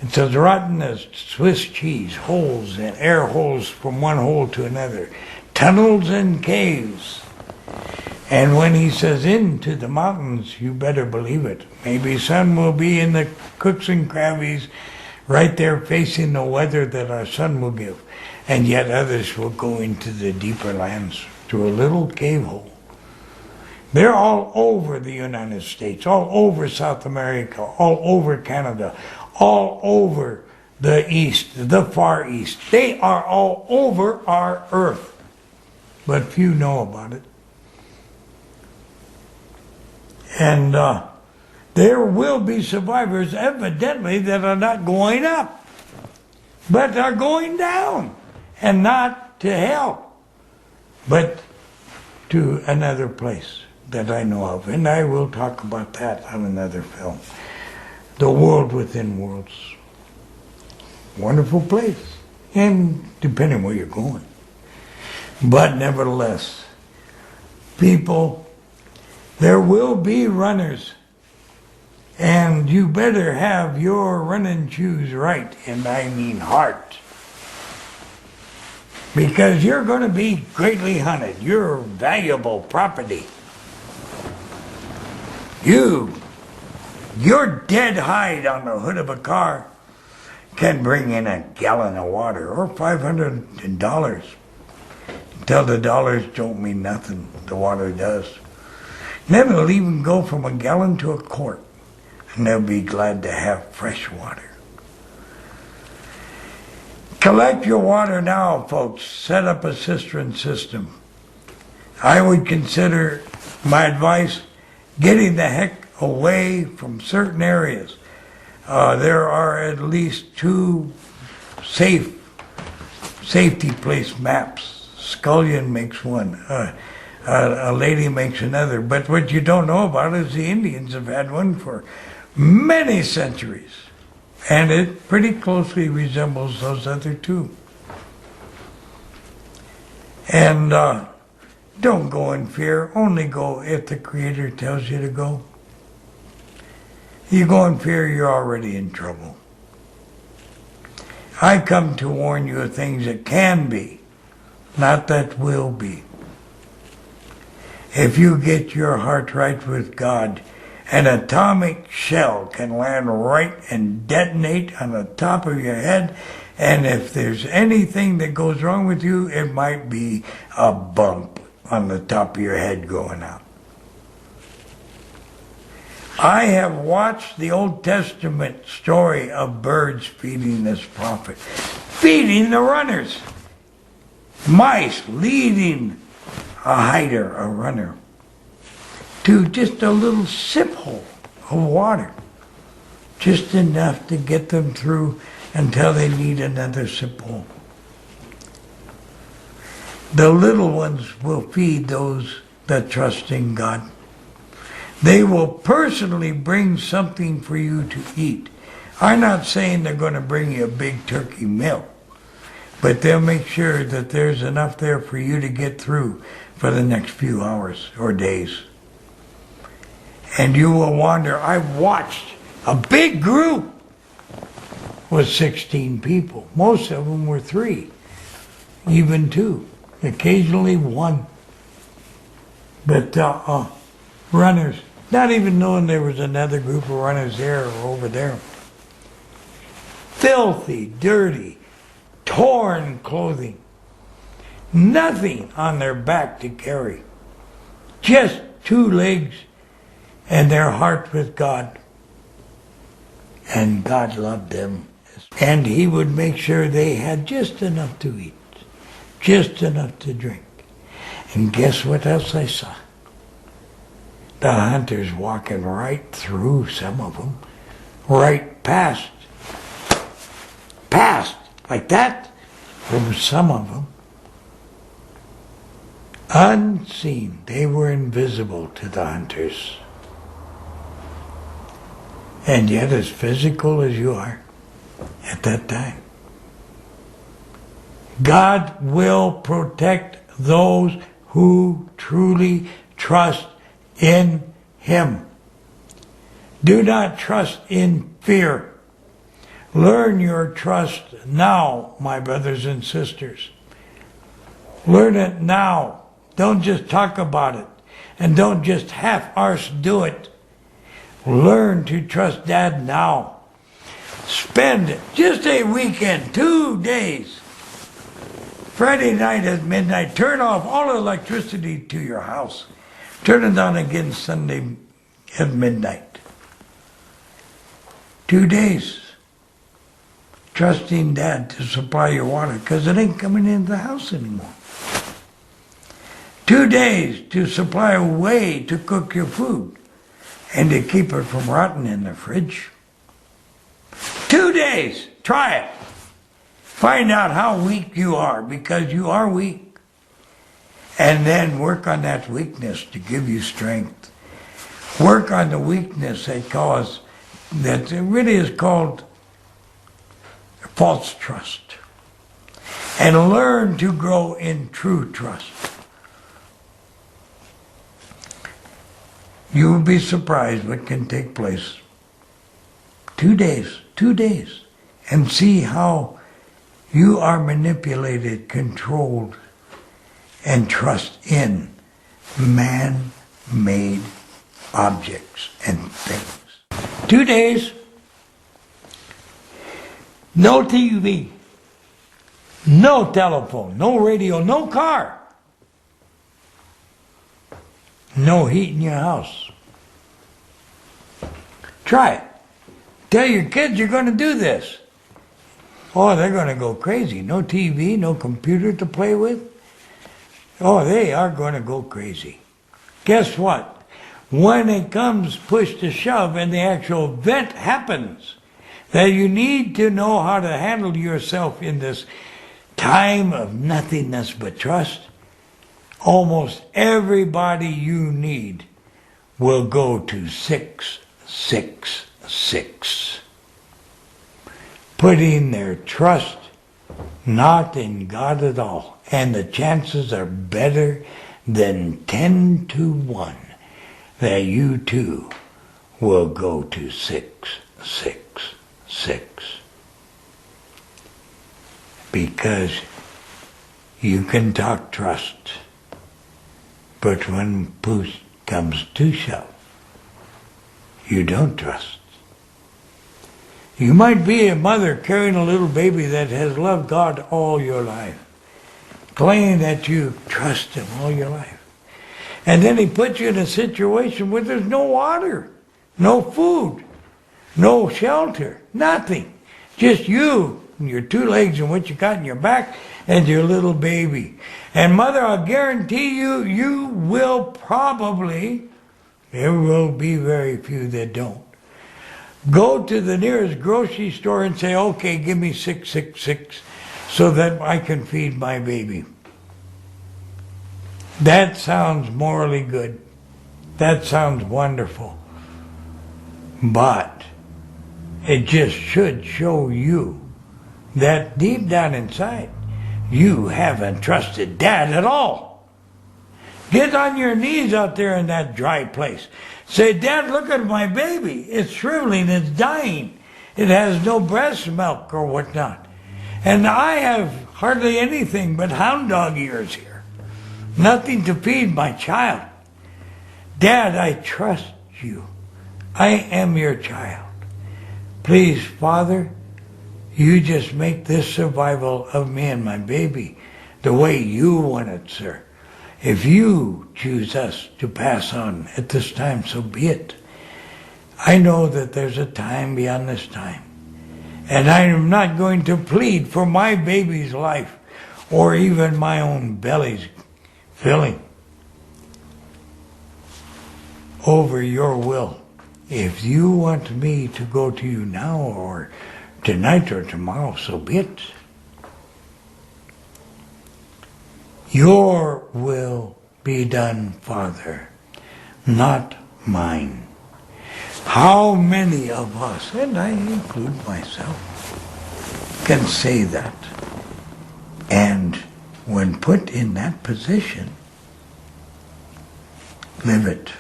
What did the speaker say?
It's as rotten as Swiss cheese, holes and air holes from one hole to another, tunnels and caves. And when he says into the mountains, you better believe it. Maybe some will be in the cooks and cravies right there facing the weather that our sun will give. And yet others will go into the deeper lands through a little cave hole. They're all over the United States, all over South America, all over Canada, all over the East, the Far East. They are all over our earth, but few know about it. And there will be survivors, evidently, that are not going up, but are going down, and not to hell, but to another place that I know of. And I will talk about that on another film. The world within worlds. Wonderful place. And depending where you're going. But nevertheless, people, there will be runners. And you better have your running shoes right, and I mean heart. Because you're going to be greatly hunted. You're valuable property. Your dead hide on the hood of a car can bring in a gallon of water or $500. Until the dollars don't mean nothing, the water does. Then it'll even go from a gallon to a quart, and they'll be glad to have fresh water. Collect your water now, folks. Set up a cistern system. I would consider, my advice, getting the heck away from certain areas. There are at least 2 safety place maps. Scullion makes one. A lady makes another. But what you don't know about is the Indians have had one for many centuries. And it pretty closely resembles those other 2. And don't go in fear. Only go if the Creator tells you to go. You go in fear, you're already in trouble. I come to warn you of things that can be, not that will be. If you get your heart right with God, an atomic shell can land right and detonate on the top of your head, and if there's anything that goes wrong with you, it might be a bump on the top of your head going out. I have watched the Old Testament story of birds feeding this prophet, feeding the runners. Mice leading a hider, a runner, to just a little sip hole of water. Just enough to get them through until they need another sip hole. The little ones will feed those that trust in God. They will personally bring something for you to eat. I'm not saying they're going to bring you a big turkey meal, but they'll make sure that there's enough there for you to get through for the next few hours or days. And you will wonder, I watched a big group with 16 people. Most of them were 3, even 2, occasionally 1. But runners, not even knowing there was another group of runners there or over there. Filthy, dirty, torn clothing. Nothing on their back to carry. Just 2 legs and their heart with God. And God loved them. And He would make sure they had just enough to eat. Just enough to drink. And guess what else I saw? The hunters walking right through some of them. Right past, like that, from some of them. Unseen. They were invisible to the hunters. And yet as physical as you are at that time. God will protect those who truly trust in Him. Do not trust in fear. Learn your trust now, my brothers and sisters. Learn it now. Don't just talk about it. And don't just half-arse do it. Learn to trust Dad now. Spend just a weekend, 2 days. Friday night at midnight, turn off all electricity to your house. Turn it on again Sunday at midnight. 2 days. Trusting Dad to supply your water because it ain't coming into the house anymore. 2 days to supply a way to cook your food and to keep it from rotting in the fridge. 2 days. Try it. Find out how weak you are, because you are weak. And then work on that weakness to give you strength. Work on the weakness that really is called false trust. And learn to grow in true trust. You will be surprised what can take place. 2 days, and see how you are manipulated, controlled, and trust in man-made objects and things. 2 days, no TV, no telephone, no radio, no car, no heat in your house. Try it. Tell your kids you're going to do this. Oh, they're going to go crazy. No TV, no computer to play with. Oh, they are going to go crazy. Guess what? When it comes push to shove and the actual event happens, that you need to know how to handle yourself in this time of nothingness but trust, almost everybody you need will go to 666. Putting their trust not in God at all. And the chances are better than 10 to 1 that you too will go to 666. Because you can talk trust, but when push comes to shove, you don't trust. You might be a mother carrying a little baby that has loved God all your life, claiming that you trust Him all your life. And then He puts you in a situation where there's no water, no food, no shelter, nothing. Just you and your 2 legs and what you got in your back and your little baby. And mother, I'll guarantee you, you will probably, there will be very few that don't, go to the nearest grocery store and say, okay, give me 666 so that I can feed my baby. That sounds morally good. That sounds wonderful. But it just should show you that deep down inside, you haven't trusted Dad at all. Get on your knees out there in that dry place. Say, Dad, look at my baby. It's shriveling, it's dying. It has no breast milk or whatnot. And I have hardly anything but hound dog ears here. Nothing to feed my child. Dad, I trust you. I am your child. Please, Father, you just make this survival of me and my baby the way you want it, sir. If you choose us to pass on at this time, so be it. I know that there's a time beyond this time. And I am not going to plead for my baby's life or even my own belly's filling over your will. If you want me to go to you now or tonight or tomorrow, so be it. Your will be done, Father, not mine. How many of us, and I include myself, can say that? And when put in that position, live it.